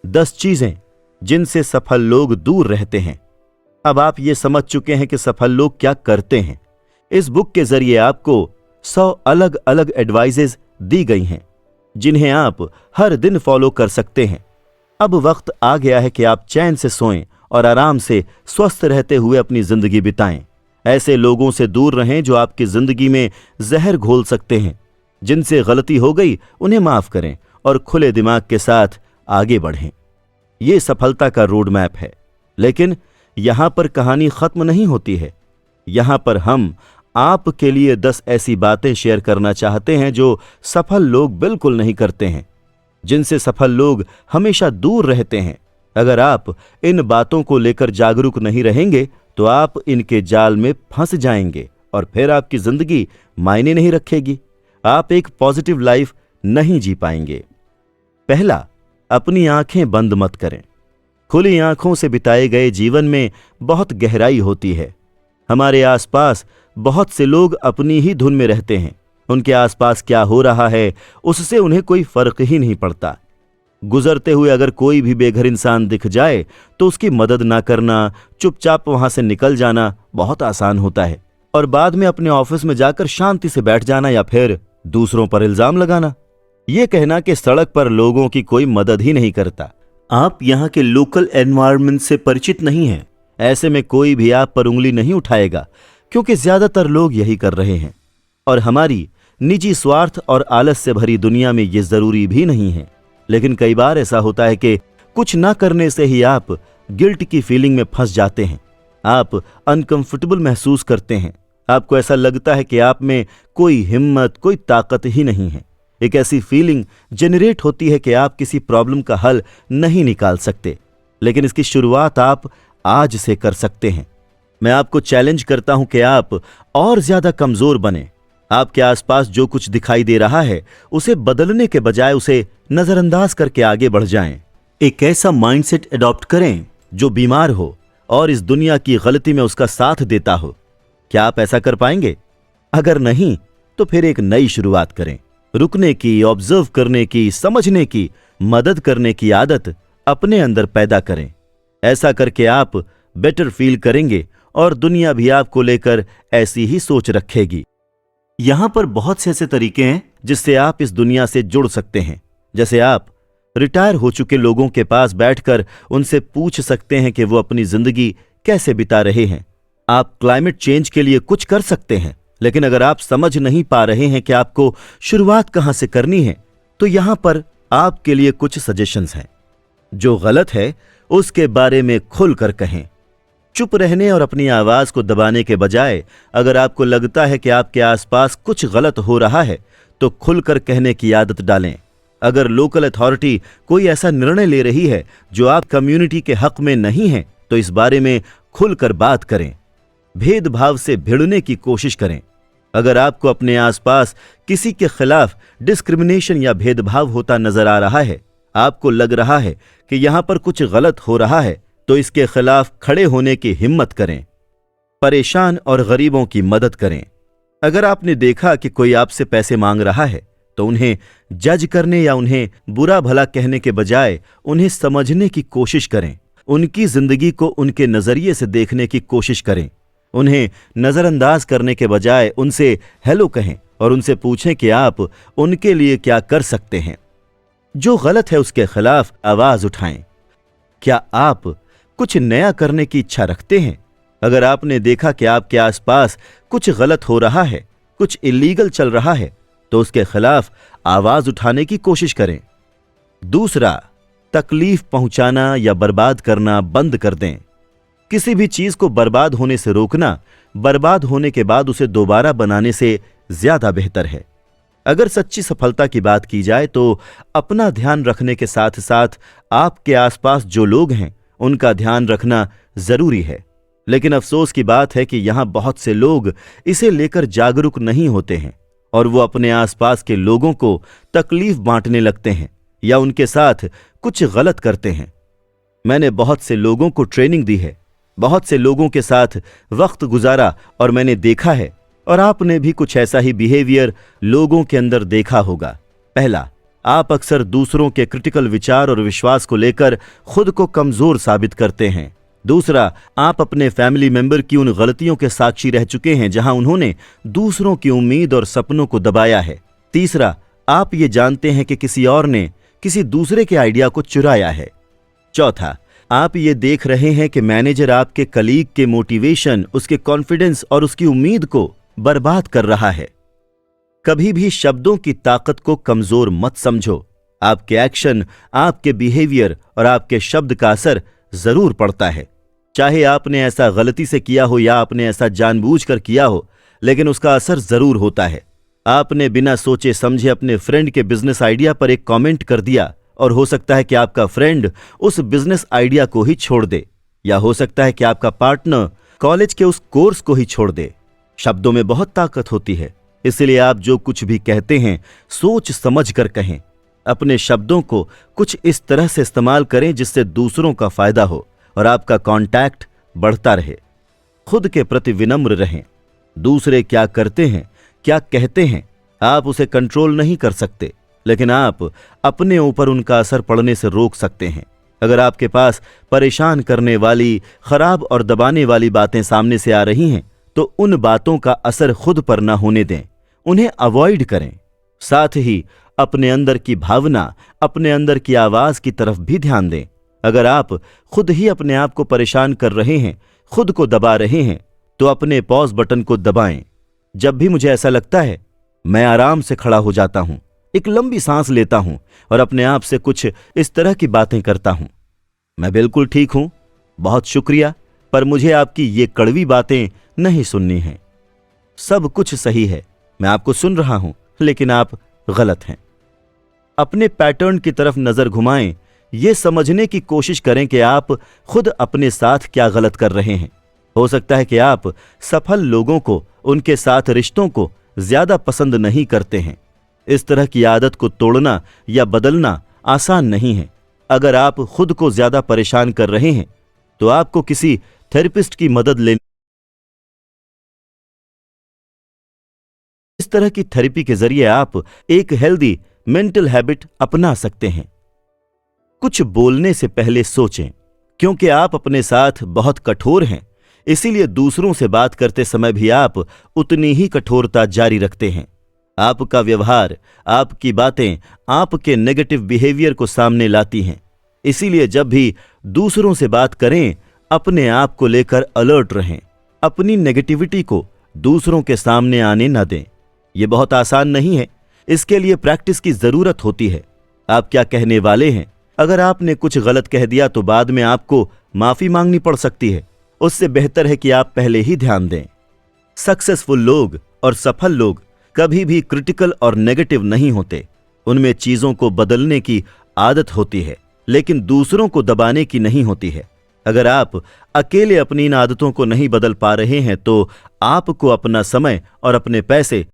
10 चीजें जिनसे सफल लोग दूर रहते हैं। अब आप ये समझ चुके हैं कि सफल लोग क्या करते हैं। इस बुक के जरिए आपको 100 अलग अलग एडवाइजेज दी गई हैं जिन्हें आप हर दिन फॉलो कर सकते हैं। अब वक्त आ गया है कि आप चैन से सोएं और आराम से स्वस्थ रहते हुए अपनी जिंदगी बिताएं। ऐसे लोगों से दूर रहें जो आपकी जिंदगी में जहर घोल सकते हैं। जिनसे गलती हो गई उन्हें माफ करें और खुले दिमाग के साथ आगे बढ़ें। ये सफलता का रोड मैप है। लेकिन यहां पर कहानी खत्म नहीं होती है। यहां पर हम आपके लिए 10 ऐसी बातें शेयर करना चाहते हैं जो सफल लोग बिल्कुल नहीं करते हैं, जिनसे सफल लोग हमेशा दूर रहते हैं। अगर आप इन बातों को लेकर जागरूक नहीं रहेंगे तो आप इनके जाल में फंस जाएंगे और फिर आपकी जिंदगी मायने नहीं रखेगी। आप एक पॉजिटिव लाइफ नहीं जी पाएंगे। पहला, अपनी आंखें बंद मत करें। खुली आंखों से बिताए गए जीवन में बहुत गहराई होती है। हमारे आसपास बहुत से लोग अपनी ही धुन में रहते हैं। उनके आसपास क्या हो रहा है उससे उन्हें कोई फर्क ही नहीं पड़ता। गुजरते हुए अगर कोई भी बेघर इंसान दिख जाए तो उसकी मदद ना करना, चुपचाप वहां से निकल जाना बहुत आसान होता है और बाद में अपने ऑफिस में जाकर शांति से बैठ जाना या फिर दूसरों पर इल्जाम लगाना, यह कहना कि सड़क पर लोगों की कोई मदद ही नहीं करता। आप यहां के लोकल एनवायरनमेंट से परिचित नहीं हैं। ऐसे में कोई भी आप पर उंगली नहीं उठाएगा क्योंकि ज्यादातर लोग यही कर रहे हैं। और हमारी निजी स्वार्थ और आलस से भरी दुनिया में यह जरूरी भी नहीं है। लेकिन कई बार ऐसा होता है कि कुछ ना करने से ही आप गिल्ट की फीलिंग में फंस जाते हैं। आप अनकंफर्टेबल महसूस करते हैं। आपको ऐसा लगता है कि आप में कोई हिम्मत, कोई ताकत ही नहीं है। एक ऐसी फीलिंग जनरेट होती है कि आप किसी प्रॉब्लम का हल नहीं निकाल सकते। लेकिन इसकी शुरुआत आप आज से कर सकते हैं। मैं आपको चैलेंज करता हूं कि आप और ज्यादा कमजोर बने। आपके आसपास जो कुछ दिखाई दे रहा है उसे बदलने के बजाय उसे नजरअंदाज करके आगे बढ़ जाएं। एक ऐसा माइंडसेट अडॉप्ट करें जो बीमार हो और इस दुनिया की गलती में उसका साथ देता हो। क्या आप ऐसा कर पाएंगे? अगर नहीं तो फिर एक नई शुरुआत करें। रुकने की, ऑब्जर्व करने की, समझने की, मदद करने की आदत अपने अंदर पैदा करें। ऐसा करके आप बेटर फील करेंगे और दुनिया भी आपको लेकर ऐसी ही सोच रखेगी। यहां पर बहुत से ऐसे तरीके हैं जिससे आप इस दुनिया से जुड़ सकते हैं। जैसे आप रिटायर हो चुके लोगों के पास बैठकर उनसे पूछ सकते हैं कि वो अपनी जिंदगी कैसे बिता रहे हैं। आप क्लाइमेट चेंज के लिए कुछ कर सकते हैं। लेकिन अगर आप समझ नहीं पा रहे हैं कि आपको शुरुआत कहां से करनी है तो यहां पर आपके लिए कुछ सजेशंस हैं। जो गलत है उसके बारे में खुलकर कहें। चुप रहने और अपनी आवाज को दबाने के बजाय अगर आपको लगता है कि आपके आसपास कुछ गलत हो रहा है तो खुलकर कहने की आदत डालें। अगर लोकल अथॉरिटी कोई ऐसा निर्णय ले रही है जो आप कम्युनिटी के हक में नहीं है तो इस बारे में खुलकर बात करें। भेदभाव से भिड़ने की कोशिश करें। अगर आपको अपने आसपास किसी के खिलाफ डिस्क्रिमिनेशन या भेदभाव होता नजर आ रहा है, आपको लग रहा है कि यहां पर कुछ गलत हो रहा है, तो इसके खिलाफ खड़े होने की हिम्मत करें। परेशान और गरीबों की मदद करें। अगर आपने देखा कि कोई आपसे पैसे मांग रहा है तो उन्हें जज करने या उन्हें बुरा भला कहने के बजाय उन्हें समझने की कोशिश करें। उनकी जिंदगी को उनके नजरिए से देखने की कोशिश करें। उन्हें नजरअंदाज करने के बजाय उनसे हेलो कहें और उनसे पूछें कि आप उनके लिए क्या कर सकते हैं। जो गलत है उसके खिलाफ आवाज उठाएं। क्या आप कुछ नया करने की इच्छा रखते हैं? अगर आपने देखा कि आपके आसपास कुछ गलत हो रहा है, कुछ इलीगल चल रहा है, तो उसके खिलाफ आवाज उठाने की कोशिश करें। दूसरा, तकलीफ पहुंचाना या बर्बाद करना बंद कर दें। किसी भी चीज को बर्बाद होने से रोकना, बर्बाद होने के बाद उसे दोबारा बनाने से ज्यादा बेहतर है। अगर सच्ची सफलता की बात की जाए तो अपना ध्यान रखने के साथ साथ आपके आसपास जो लोग हैं उनका ध्यान रखना जरूरी है। लेकिन अफसोस की बात है कि यहां बहुत से लोग इसे लेकर जागरूक नहीं होते हैं और वो अपने आसपास के लोगों को तकलीफ बांटने लगते हैं या उनके साथ कुछ गलत करते हैं। मैंने बहुत से लोगों को ट्रेनिंग दी है, बहुत से लोगों के साथ वक्त गुजारा और मैंने देखा है, और आपने भी कुछ ऐसा ही बिहेवियर लोगों के अंदर देखा होगा। पहला, आप अक्सर दूसरों के क्रिटिकल विचार और विश्वास को लेकर खुद को कमजोर साबित करते हैं। दूसरा, आप अपने फैमिली मेंबर की उन गलतियों के साक्षी रह चुके हैं जहां उन्होंने दूसरों की उम्मीद और सपनों को दबाया है। तीसरा, आप ये जानते हैं कि किसी और ने किसी दूसरे के आइडिया को चुराया है। चौथा, आप ये देख रहे हैं कि मैनेजर आपके कलीग के मोटिवेशन, उसके कॉन्फिडेंस और उसकी उम्मीद को बर्बाद कर रहा है। कभी भी शब्दों की ताकत को कमजोर मत समझो। आपके एक्शन, आपके बिहेवियर और आपके शब्द का असर जरूर पड़ता है। चाहे आपने ऐसा गलती से किया हो या आपने ऐसा जानबूझकर किया हो, लेकिन उसका असर जरूर होता है। आपने बिना सोचे समझे अपने फ्रेंड के बिजनेस आइडिया पर एक कमेंट कर दिया और हो सकता है कि आपका फ्रेंड उस बिजनेस आइडिया को ही छोड़ दे, या हो सकता है कि आपका पार्टनर कॉलेज के उस कोर्स को ही छोड़ दे। शब्दों में बहुत ताकत होती है, इसलिए आप जो कुछ भी कहते हैं सोच समझ कर कहें। अपने शब्दों को कुछ इस तरह से इस्तेमाल करें जिससे दूसरों का फायदा हो और आपका कांटेक्ट बढ़ता रहे। खुद के प्रति विनम्र रहें। दूसरे क्या करते हैं, क्या कहते हैं, आप उसे कंट्रोल नहीं कर सकते, लेकिन आप अपने ऊपर उनका असर पड़ने से रोक सकते हैं। अगर आपके पास परेशान करने वाली, खराब और दबाने वाली बातें सामने से आ रही हैं, तो उन बातों का असर खुद पर ना होने दें, उन्हें अवॉइड करें। साथ ही अपने अंदर की भावना, अपने अंदर की आवाज की तरफ भी ध्यान दें। अगर आप खुद ही अपने आप को परेशान कर रहे हैं, खुद को दबा रहे हैं, तो अपने पॉज बटन को दबाएं। जब भी मुझे ऐसा लगता है, मैं आराम से खड़ा हो जाता हूं, एक लंबी सांस लेता हूं और अपने आप से कुछ इस तरह की बातें करता हूं। मैं बिल्कुल ठीक हूं, बहुत शुक्रिया, पर मुझे आपकी ये कड़वी बातें नहीं सुननी हैं। सब कुछ सही है, मैं आपको सुन रहा हूं, लेकिन आप गलत हैं। अपने पैटर्न की तरफ नजर घुमाएं, ये समझने की कोशिश करें कि आप खुद अपने साथ क्या गलत कर रहे हैं। हो सकता है कि आप सफल लोगों को, उनके साथ रिश्तों को ज्यादा पसंद नहीं करते हैं। इस तरह की आदत को तोड़ना या बदलना आसान नहीं है। अगर आप खुद को ज्यादा परेशान कर रहे हैं, तो आपको किसी थेरेपिस्ट की मदद लेनी। इस तरह की थेरेपी के जरिए आप एक हेल्दी मेंटल हैबिट अपना सकते हैं। कुछ बोलने से पहले सोचें, क्योंकि आप अपने साथ बहुत कठोर हैं, इसीलिए दूसरों से बात करते समय भी आप उतनी ही कठोरता जारी रखते हैं। आपका व्यवहार, आपकी बातें आपके नेगेटिव बिहेवियर को सामने लाती हैं। इसीलिए जब भी दूसरों से बात करें, अपने आप को लेकर अलर्ट रहें। अपनी नेगेटिविटी को दूसरों के सामने आने न दें। यह बहुत आसान नहीं है, इसके लिए प्रैक्टिस की जरूरत होती है। आप क्या कहने वाले हैं? अगर आपने कुछ गलत कह दिया तो बाद में आपको माफी मांगनी पड़ सकती है। उससे बेहतर है कि आप पहले ही ध्यान दें। सक्सेसफुल लोग और सफल लोग कभी भी क्रिटिकल और नेगेटिव नहीं होते। उनमें चीजों को बदलने की आदत होती है, लेकिन दूसरों को दबाने की नहीं होती है। अगर आप अकेले अपनी इन आदतों को नहीं बदल पा रहे हैं, तो आपको अपना समय और अपने पैसे